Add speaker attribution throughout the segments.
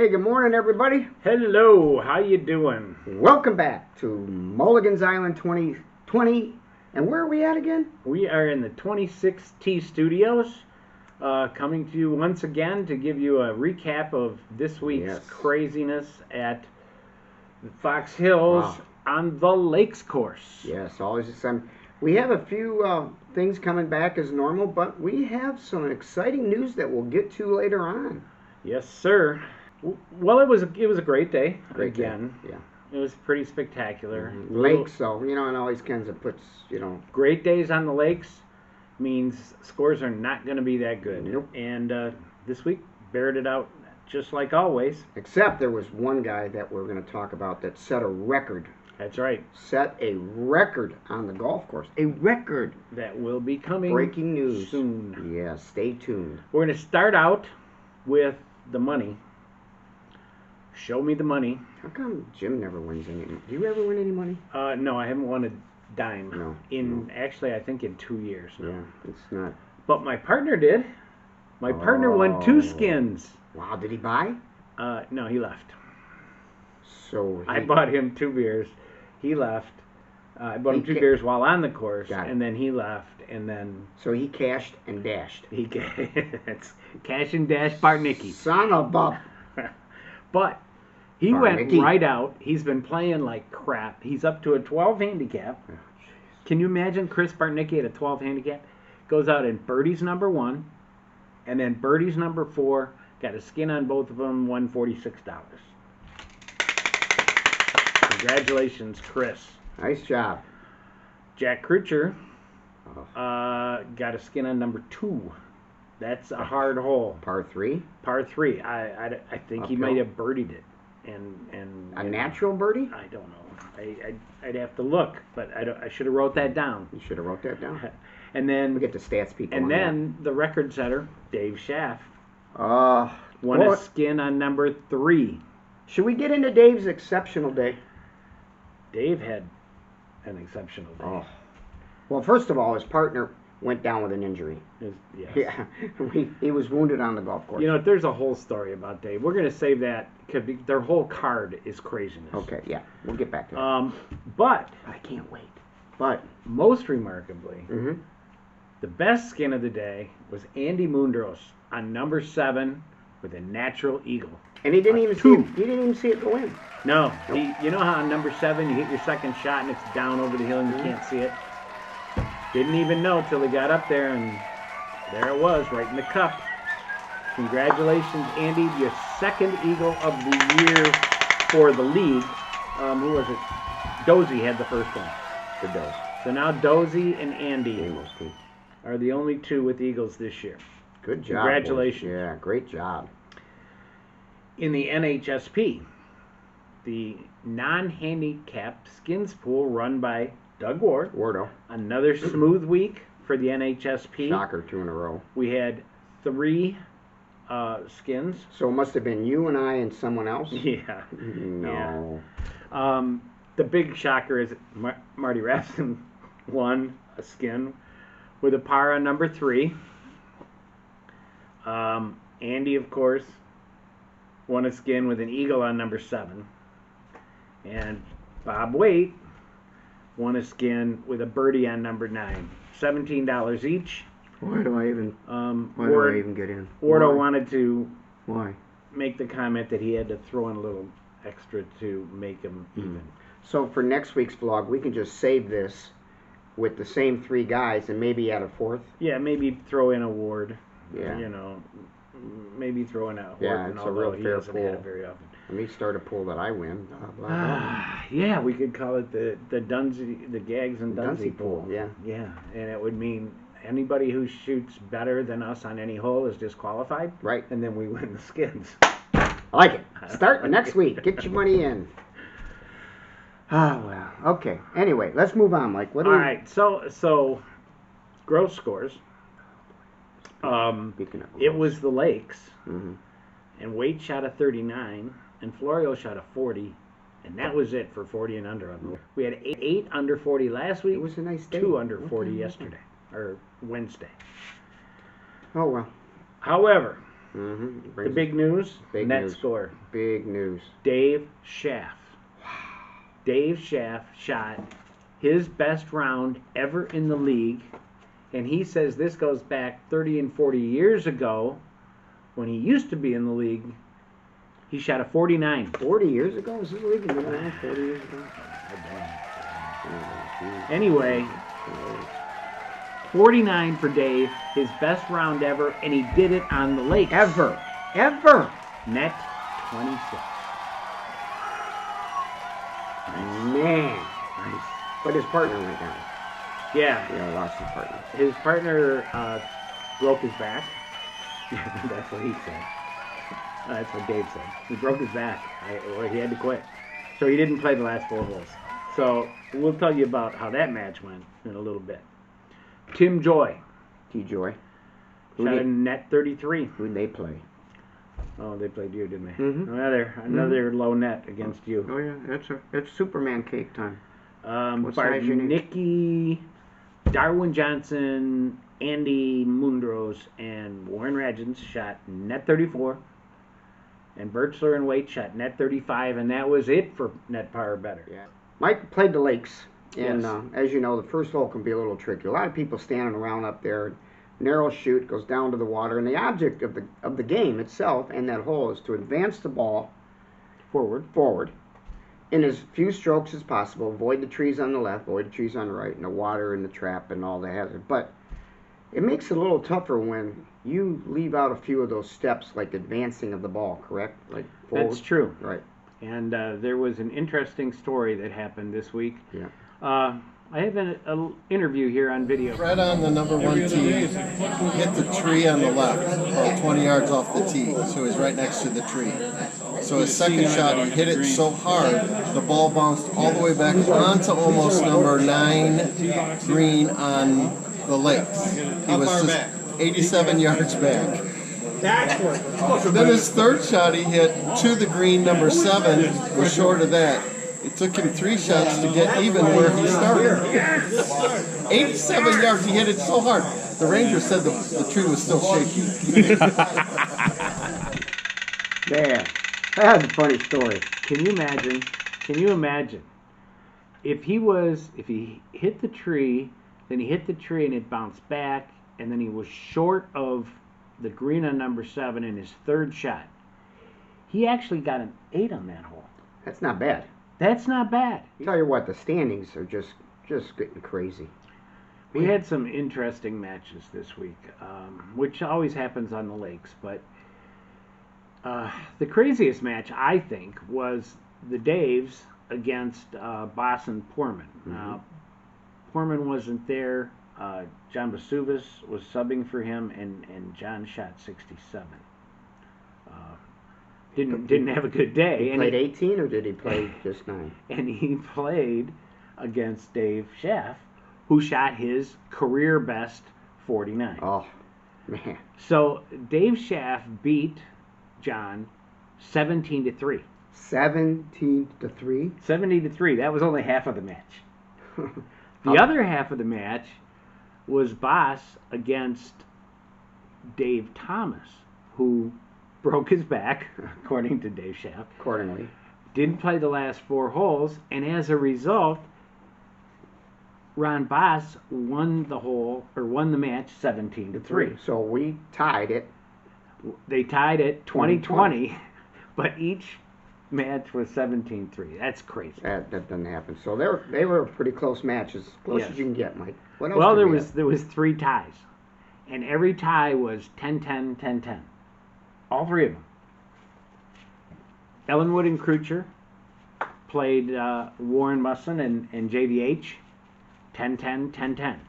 Speaker 1: Hey, good morning, everybody.
Speaker 2: Hello, how you doing?
Speaker 1: Welcome back to Mulligan's Island 2020. And where are we at again?
Speaker 2: We are in the 26T Studios, coming to you once again to give you a recap of this week's craziness at Fox Hills on the Lakes course.
Speaker 1: Yes, always the same. We have a few things coming back as normal, but we have some exciting news that we'll get to later on.
Speaker 2: Yes, sir. Well, it was a great day.
Speaker 1: Great
Speaker 2: again.
Speaker 1: Day. Yeah.
Speaker 2: It was pretty spectacular.
Speaker 1: Lakes, so, and always kinds of puts,
Speaker 2: Great days on the lakes means scores are not going to be that good.
Speaker 1: Nope.
Speaker 2: And this week, bared it out just like always.
Speaker 1: Except there was one guy that we're going to talk about that set a record.
Speaker 2: That's right.
Speaker 1: Set a record on the golf course. A record.
Speaker 2: That will be coming.
Speaker 1: Breaking news.
Speaker 2: Soon.
Speaker 1: Yeah, stay tuned.
Speaker 2: We're going to start out with the money. Show me the money.
Speaker 1: How come Jim never wins any? Do you ever win any money?
Speaker 2: No, I haven't won a dime.
Speaker 1: No.
Speaker 2: Actually, I think in 2 years now.
Speaker 1: Yeah, it's not.
Speaker 2: But my partner did. My partner won 2 skins.
Speaker 1: Wow, did he buy?
Speaker 2: No, he left.
Speaker 1: So
Speaker 2: I bought him 2 beers. He left. I bought him 2 beers while on the course, and then he left, and then.
Speaker 1: So he cashed and dashed.
Speaker 2: It's cash and dash Barnicki.
Speaker 1: Son of a.
Speaker 2: But he went right out. He's been playing like crap. He's up to a 12 handicap. Oh, can you imagine Chris Barnicki at a 12 handicap? Goes out in birdies number 1, and then birdies number 4. Got a skin on both of them. Won $46. Congratulations, Chris.
Speaker 1: Nice job.
Speaker 2: Jack Crutcher got a skin on number 2. That's a hard hole.
Speaker 1: Par 3?
Speaker 2: Par 3. I think he might have birdied it. And
Speaker 1: a natural birdie?
Speaker 2: I don't know. I'd have to look, but I should have wrote that down.
Speaker 1: You should have wrote that down.
Speaker 2: And then
Speaker 1: we get the stats people.
Speaker 2: And then the record setter, Dave Schaff, won
Speaker 1: a
Speaker 2: skin on number 3.
Speaker 1: Should we get into Dave's exceptional day?
Speaker 2: Dave had an exceptional day.
Speaker 1: Oh. Well, first of all, his partner went down with an injury.
Speaker 2: Yes.
Speaker 1: Yeah, he was wounded on the golf course.
Speaker 2: There's a whole story about Dave. We're going to save that because their whole card is craziness.
Speaker 1: Okay, yeah, we'll get back to that.
Speaker 2: But
Speaker 1: I can't wait. But
Speaker 2: most remarkably, the best skin of the day was Andy Mundros on number 7 with a natural eagle.
Speaker 1: And he didn't even see it. He didn't even see it go in.
Speaker 2: No, you know how on number 7 you hit your second shot and it's down over the hill and you can't see it. Didn't even know till he got up there, and there it was, right in the cup. Congratulations, Andy, your second eagle of the year for the league. Who was it? Dozy had the first one.
Speaker 1: The Dozy.
Speaker 2: So now Dozy and Andy are the only 2 with eagles this year.
Speaker 1: Good job.
Speaker 2: Congratulations.
Speaker 1: Boys. Yeah, great job.
Speaker 2: In the NHSP, the non-handicapped skins pool run by Doug
Speaker 1: Wardo.
Speaker 2: Another smooth week for the NHSP.
Speaker 1: Shocker, 2 in a row.
Speaker 2: We had 3 skins.
Speaker 1: So it must have been you and I and someone else?
Speaker 2: Yeah.
Speaker 1: No.
Speaker 2: Yeah. The big shocker is Marty Raskin won a skin with a par on number 3. Andy, of course, won a skin with an eagle on number 7. And Bob Waite won a skin with a birdie on number 9. $17 each.
Speaker 1: Why do I even? Why do I even get in?
Speaker 2: Wardo wanted to.
Speaker 1: Why?
Speaker 2: Make the comment that he had to throw in a little extra to make him even.
Speaker 1: So for next week's vlog, we can just save this with the same 3 guys and maybe add a 4th.
Speaker 2: Yeah, maybe throw in a Ward.
Speaker 1: Yeah.
Speaker 2: Maybe throw in a Ward.
Speaker 1: Yeah, it's a real fair pool.
Speaker 2: Had it very often.
Speaker 1: Let me start a pool that I win. Blah, blah, blah.
Speaker 2: Yeah, we could call it the Gags and Dunsey pool.
Speaker 1: Yeah.
Speaker 2: Yeah, and it would mean anybody who shoots better than us on any hole is disqualified.
Speaker 1: Right.
Speaker 2: And then we win the skins.
Speaker 1: I like it. Start next week. Get your money in. Oh, well. Okay. Anyway, let's move on, Mike.
Speaker 2: All right. So gross scores. It was the Lakes. And Wade shot a 39, and Florio shot a 40, and that was it for 40 and under. We had 8 under 40 last week.
Speaker 1: It was a nice day.
Speaker 2: 2 under 40 yesterday, or Wednesday.
Speaker 1: Oh, well.
Speaker 2: However,
Speaker 1: Mm-hmm.
Speaker 2: The big news,
Speaker 1: Big
Speaker 2: net
Speaker 1: news.
Speaker 2: score.
Speaker 1: Big news.
Speaker 2: Dave Schaff. Dave Schaff shot his best round ever in the league, and he says this goes back 30 and 40 years ago when he used to be in the league. He shot a 49.
Speaker 1: 40 years ago? Was this league been around 40 years ago?
Speaker 2: Anyway, 49 for Dave, his best round ever, and he did it on the lake.
Speaker 1: Ever.
Speaker 2: Net 26.
Speaker 1: Man.
Speaker 2: Nice.
Speaker 1: But his partner went down.
Speaker 2: Yeah.
Speaker 1: Yeah, lost his partner.
Speaker 2: His partner broke his back. That's what he said. That's what Dave said. He broke his back. Or he had to quit. So he didn't play the last 4 holes. So we'll tell you about how that match went in a little bit. Tim Joy.
Speaker 1: T-Joy.
Speaker 2: Shot a net 33.
Speaker 1: Who'd they play?
Speaker 2: Oh, they played you, didn't they?
Speaker 1: Mm-hmm.
Speaker 2: Another low net against you.
Speaker 1: Oh, yeah. It's Superman cake time. What
Speaker 2: Bart
Speaker 1: size you need?
Speaker 2: Nicky, Darwin Johnson, Andy Mundros, and Warren Radgens shot net 34. And Birchler and Waite shot net 35, and that was it for net par or better.
Speaker 1: Yeah. Mike played the lakes, and
Speaker 2: Yes.
Speaker 1: as you know, the first hole can be a little tricky. A lot of people standing around up there. Narrow chute goes down to the water, and the object of the game itself and that hole is to advance the ball forward in as few strokes as possible. Avoid the trees on the left, avoid the trees on the right, and the water and the trap and all the hazard. But it makes it a little tougher when you leave out a few of those steps, like advancing of the ball, correct? Like forward.
Speaker 2: That's true.
Speaker 1: Right.
Speaker 2: And there was an interesting story that happened this week.
Speaker 1: Yeah.
Speaker 2: I have an interview here on video.
Speaker 3: Right on the number 1 tee, hit the tree on the left, about 20 yards off the tee, so he's right next to the tree. So his second shot, he hit it so hard, the ball bounced all the way back onto almost number 9 green on the lakes. He was just 87 yards back. So then his third shot he hit to the green, number 7, was short of that. It took him 3 shots to get even where he started. 87 yards, he hit it so hard. The ranger said the tree was still shaky.
Speaker 1: There. That's a funny story.
Speaker 2: Can you imagine if he hit the tree, then he hit the tree and it bounced back, and then he was short of the green on number 7 in his third shot. He actually got an 8 on that hole.
Speaker 1: That's not bad.
Speaker 2: That's not bad.
Speaker 1: Tell you what, the standings are just getting crazy.
Speaker 2: We had some interesting matches this week, which always happens on the lakes. But the craziest match, I think, was the Daves against Boss and Poorman. Now, Poorman wasn't there. John Basuvas was subbing for him, and John shot 67. Didn't have a good day.
Speaker 1: He played 18, or did he play just 9?
Speaker 2: And he played against Dave Schaff, who shot his career best 49.
Speaker 1: Oh, man.
Speaker 2: So Dave Schaff beat John 17-3.
Speaker 1: 17-3?
Speaker 2: 70-3. That was only half of the match. The other half of the match was Boss against Dave Thomas, who broke his back, according to Dave Schaff.
Speaker 1: Accordingly.
Speaker 2: Didn't play the last 4 holes, and as a result, Ron Boss won the match 17-3.
Speaker 1: So we tied it.
Speaker 2: They tied it 20-20, but each match was 17-3. That's crazy.
Speaker 1: That doesn't happen. So they were a pretty close match, as close as you can get, Mike. What else?
Speaker 2: Well,
Speaker 1: did
Speaker 2: there
Speaker 1: we
Speaker 2: was
Speaker 1: have?
Speaker 2: there was 3 ties, and every tie was 10-10, 10-10. All 3 of them. Ellenwood and Krucher played Warren Musson and JVH 10-10, 10-10.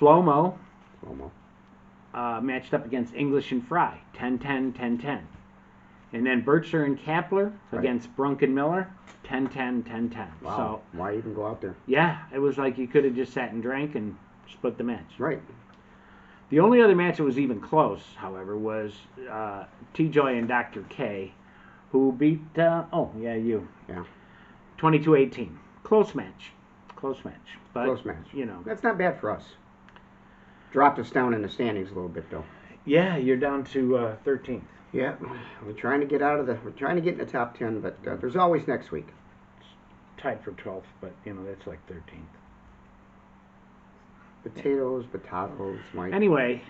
Speaker 2: Flomo matched up against English and Fry 10-10, 10-10. And then Birchler and Kapler against Brunk and Miller 10-10, 10-10.
Speaker 1: Wow.
Speaker 2: So
Speaker 1: Why even go out there?
Speaker 2: yeah, it was like you could have just sat and drank and split the match.
Speaker 1: Right.
Speaker 2: The only other match that was even close, however, was T-Joy and Dr. K, who beat,
Speaker 1: Yeah.
Speaker 2: 22-18. Close match. But,
Speaker 1: Close match.
Speaker 2: you know.
Speaker 1: That's not bad for us. Dropped us down in the standings a little bit, though.
Speaker 2: Yeah, you're down to 13th.
Speaker 1: Yeah, we're trying to get we're trying to get in the top 10, but there's always next week.
Speaker 2: Tied for 12th, but that's like 13th.
Speaker 1: Potatoes, Mike.
Speaker 2: Anyway,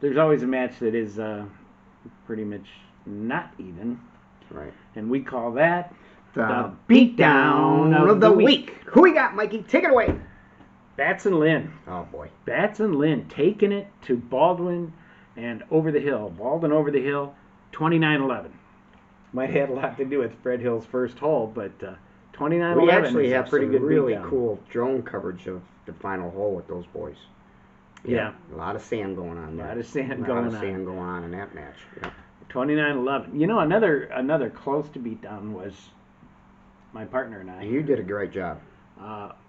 Speaker 2: there's always a match that is pretty much not even.
Speaker 1: Right.
Speaker 2: And we call that
Speaker 1: the beatdown of the week. Who we got, Mikey? Take it away.
Speaker 2: Bats and Lynn.
Speaker 1: Oh, boy.
Speaker 2: Bats and Lynn taking it to Baldwin and over the hill. Baldwin over the hill, 29-11. Might have had a lot to do with Fred Hill's first hole, but 29-11
Speaker 1: we actually
Speaker 2: is
Speaker 1: have
Speaker 2: a pretty
Speaker 1: some
Speaker 2: good
Speaker 1: really
Speaker 2: beatdown.
Speaker 1: cool drone coverage of the final hole with those boys.
Speaker 2: Yeah.
Speaker 1: A lot of sand going on there.
Speaker 2: A lot of sand
Speaker 1: A
Speaker 2: going
Speaker 1: lot of
Speaker 2: on.
Speaker 1: sand going on in that match. Yeah.
Speaker 2: 29-11. Another close to beatdown was my partner and I.
Speaker 1: You did a great job.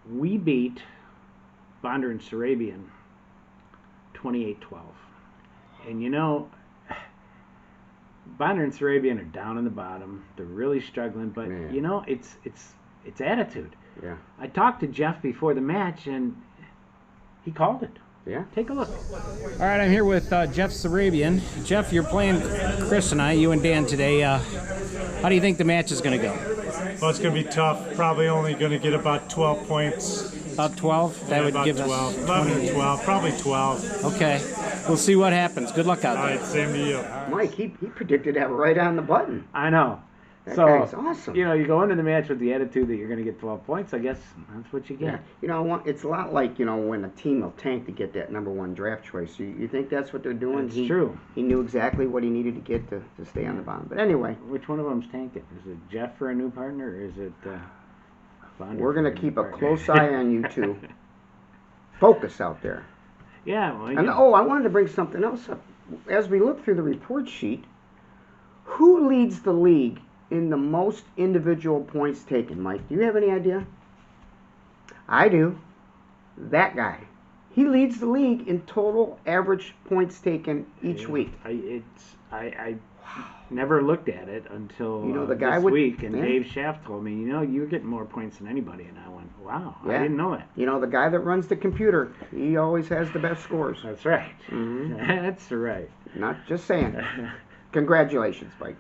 Speaker 2: We beat Bonder and Sarabian 28-12. And Bonder and Sarabian are down in the bottom. They're really struggling, but
Speaker 1: Man.
Speaker 2: It's attitude.
Speaker 1: Yeah.
Speaker 2: I talked to Jeff before the match, and he called it.
Speaker 1: Yeah.
Speaker 2: Take a look. All right, I'm here with Jeff Sarabian. Jeff, you're playing Chris and I, you and Dan today. How do you think the match is going to go?
Speaker 4: Well, it's going to be tough. Probably only going to get about 12 points.
Speaker 2: About 12? That would
Speaker 4: about
Speaker 2: give
Speaker 4: 12.
Speaker 2: us
Speaker 4: 11 or 12. Probably 12.
Speaker 2: Okay. We'll see what happens. Good luck out
Speaker 4: All
Speaker 2: there.
Speaker 4: right, same to you.
Speaker 1: Mike, he predicted that right on the button.
Speaker 2: I know.
Speaker 1: That
Speaker 2: So,
Speaker 1: guy's awesome.
Speaker 2: you go into the match with the attitude that you're going to get 12 points. I guess that's what you get.
Speaker 1: Yeah. It's a lot like, when a team will tank to get that number one draft choice. You think that's what they're doing?
Speaker 2: That's true.
Speaker 1: He knew exactly what he needed to get to stay on the bottom. But anyway,
Speaker 2: Which one of them's tanking? Is it Jeff for a new partner, or is it Bonder
Speaker 1: we're
Speaker 2: for
Speaker 1: going to
Speaker 2: new
Speaker 1: keep a
Speaker 2: partner?
Speaker 1: close eye on you two. Focus out there.
Speaker 2: Yeah. Well,
Speaker 1: And I wanted to bring something else up. As we look through the report sheet, who leads the league in the most individual points taken, Mike? Do you have any idea? I do. That guy. He leads the league in total average points taken each week.
Speaker 2: I never looked at it until
Speaker 1: the guy
Speaker 2: this
Speaker 1: with-
Speaker 2: week, and
Speaker 1: yeah.
Speaker 2: Dave Schaff told me, you're getting more points than anybody, and I went, wow, I
Speaker 1: Yeah.
Speaker 2: didn't know that.
Speaker 1: The guy that runs the computer, he always has the best scores.
Speaker 2: That's right.
Speaker 1: Mhm.
Speaker 2: That's right.
Speaker 1: Not just saying. Congratulations, Mike.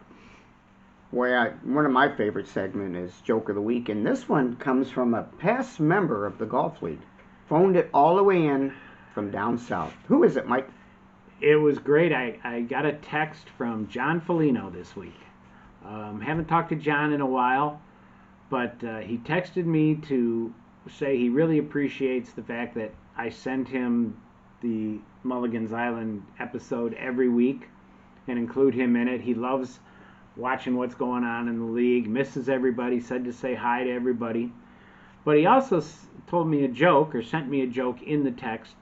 Speaker 1: One of my favorite segments is Joke of the Week, and this one comes from a past member of the Golf League. Phoned it all the way in from down south. Who is it, Mike?
Speaker 2: It was great. I got a text from John Felino this week. Haven't talked to John in a while, but he texted me to say he really appreciates the fact that I send him the Mulligan's Island episode every week and include him in it. He loves watching what's going on in the league, misses everybody, said to say hi to everybody. But he also told me a joke, or sent me a joke in the text,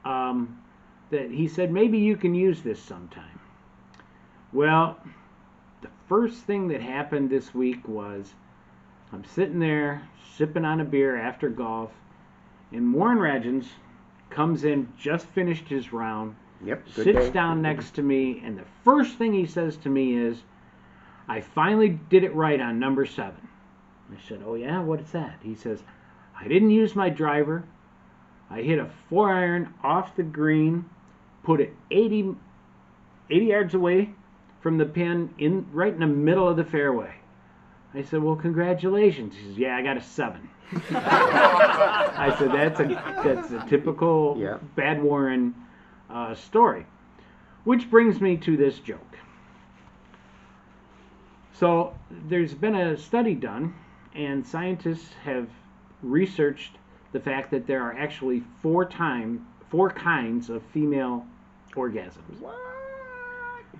Speaker 2: that he said, maybe you can use this sometime. Well, the first thing that happened this week was I'm sitting there sipping on a beer after golf, and Warren Regins comes in, just finished his round,
Speaker 1: Yep. Good
Speaker 2: sits
Speaker 1: day.
Speaker 2: down next to me, and the first thing he says to me is, I finally did it right on number 7. I said, oh yeah, what is that? He says, I didn't use my driver. I hit a 4-iron off the green, put it 80 yards away from the pin, right in the middle of the fairway. I said, well, congratulations. He says, yeah, I got a 7. I said, that's a typical
Speaker 1: Yeah.
Speaker 2: Bad Warren story. Which brings me to this joke. So there's been a study done, and scientists have researched the fact that there are actually 4 kinds of female orgasms.
Speaker 1: What?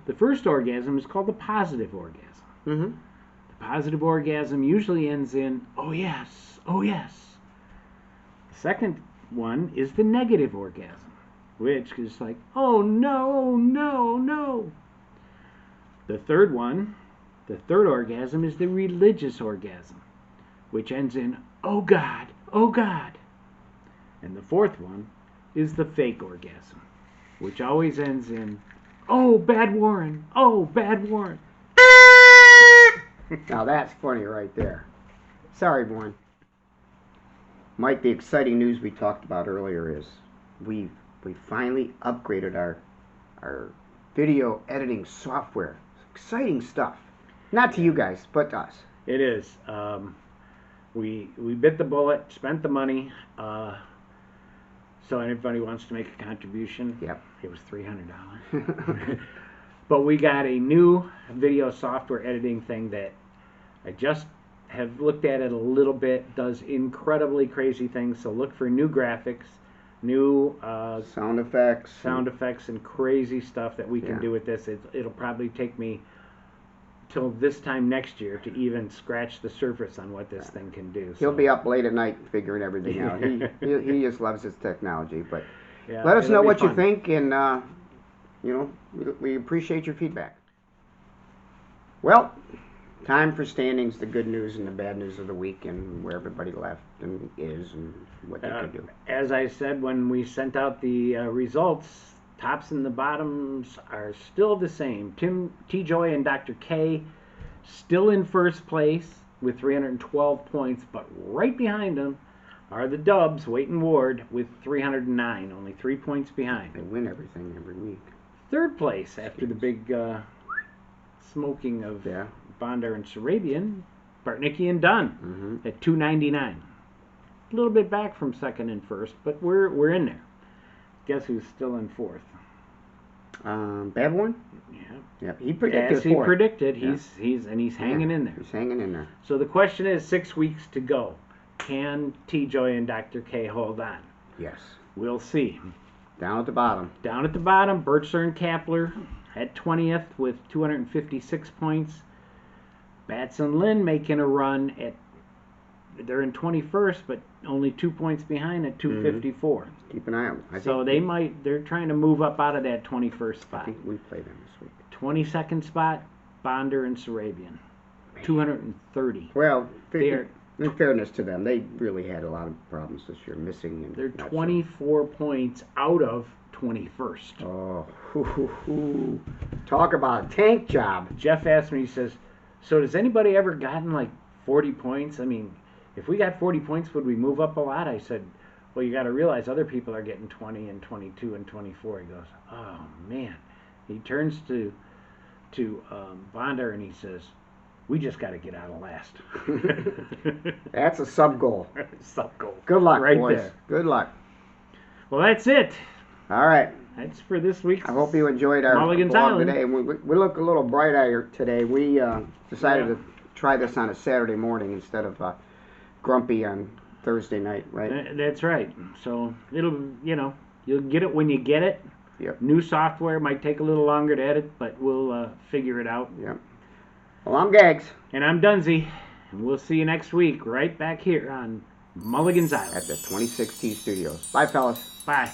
Speaker 2: The first orgasm is called the positive orgasm.
Speaker 1: Mm-hmm.
Speaker 2: The positive orgasm usually ends in, oh yes, oh yes. The second one is the negative orgasm, which is like, oh no, no, no. The third orgasm is the religious orgasm, which ends in, oh God, oh God. And the fourth one is the fake orgasm, which always ends in, oh, Bad Warren, oh, Bad Warren.
Speaker 1: Now that's funny right there. Sorry, Warren. Mike, the exciting news we talked about earlier is we finally upgraded our video editing software. Exciting stuff. Not to you guys, but to us.
Speaker 2: It is. We bit the bullet, spent the money. So anybody wants to make a contribution,
Speaker 1: Yep.
Speaker 2: it was $300. But we got a new video software editing thing that I just have looked at it a little bit. Does incredibly crazy things. So look for new graphics, new
Speaker 1: Sound effects.
Speaker 2: and crazy stuff that we can
Speaker 1: Yeah.
Speaker 2: do with this. It'll probably take me till this time next year to even scratch the surface on what this thing can do.
Speaker 1: He'll
Speaker 2: So,
Speaker 1: be up late at night figuring everything out. He just loves his technology. But
Speaker 2: yeah,
Speaker 1: let us
Speaker 2: it'll
Speaker 1: know
Speaker 2: be
Speaker 1: what you
Speaker 2: fun.
Speaker 1: think, and we appreciate your feedback. Well, time for standings, the good news and the bad news of the week, and where everybody left and is, and what they could do.
Speaker 2: As I said when we sent out the results, tops and the bottoms are still the same. T. Joy and Dr. K still in first place with 312 points, but right behind them are the Dubs, Waite and Ward, with 309, only 3 points behind.
Speaker 1: They win everything every week.
Speaker 2: Third place after the big smoking of
Speaker 1: Yeah.
Speaker 2: Bondar and Sarabian, Bartnicki and Dunn
Speaker 1: Mm-hmm.
Speaker 2: at 299. A little bit back from second and first, but we're in there. Guess who's still in fourth?
Speaker 1: Bad one?
Speaker 2: Yeah.
Speaker 1: Yep. He predicted
Speaker 2: As he
Speaker 1: fourth.
Speaker 2: predicted,
Speaker 1: Yeah.
Speaker 2: he's hanging in there.
Speaker 1: He's hanging in there.
Speaker 2: So the question is, 6 weeks to go. Can T. Joy and Dr. K hold on?
Speaker 1: Yes.
Speaker 2: We'll see.
Speaker 1: Down at the bottom.
Speaker 2: Down at the bottom, Birchler and Kapler at 20th with 256 points. Batson Lynn making a run at, they're in 21st, but only 2 points behind at 254.
Speaker 1: Keep an eye out.
Speaker 2: So they're trying to move up out of that 21st
Speaker 1: I
Speaker 2: spot.
Speaker 1: think we play them this week.
Speaker 2: 22nd spot, Bonder and Sarabian. 230.
Speaker 1: Well,
Speaker 2: They're
Speaker 1: in fairness to them, they really had a lot of problems this year, missing. And
Speaker 2: They're
Speaker 1: not so-
Speaker 2: 24 points out of 21st.
Speaker 1: Oh, hoo, hoo, hoo. Talk about a tank job.
Speaker 2: Jeff asked me, he says, so has anybody ever gotten like 40 points? I mean, if we got 40 points, would we move up a lot? I said, well, you got to realize other people are getting 20 and 22 and 24. He goes, oh, man. He turns to Bonder and he says, we just got to get out of last.
Speaker 1: That's a sub goal.
Speaker 2: Sub goal.
Speaker 1: Good luck,
Speaker 2: Right
Speaker 1: boys.
Speaker 2: there.
Speaker 1: Good luck.
Speaker 2: Well, that's it.
Speaker 1: All right.
Speaker 2: That's for this week's
Speaker 1: I hope you enjoyed our
Speaker 2: Mulligan's
Speaker 1: vlog
Speaker 2: Island.
Speaker 1: today. We look a little bright-eyed today. We decided to try this on a Saturday morning instead of grumpy on Thursday night, right?
Speaker 2: That's right. So it'll, you'll get it when you get it.
Speaker 1: Yep.
Speaker 2: New software might take a little longer to edit, but we'll figure it out.
Speaker 1: Yep. Well, I'm Gags
Speaker 2: And I'm Dunsey, and we'll see you next week right back here on Mulligan's Island.
Speaker 1: at the 26T Studios. Bye, fellas.
Speaker 2: Bye.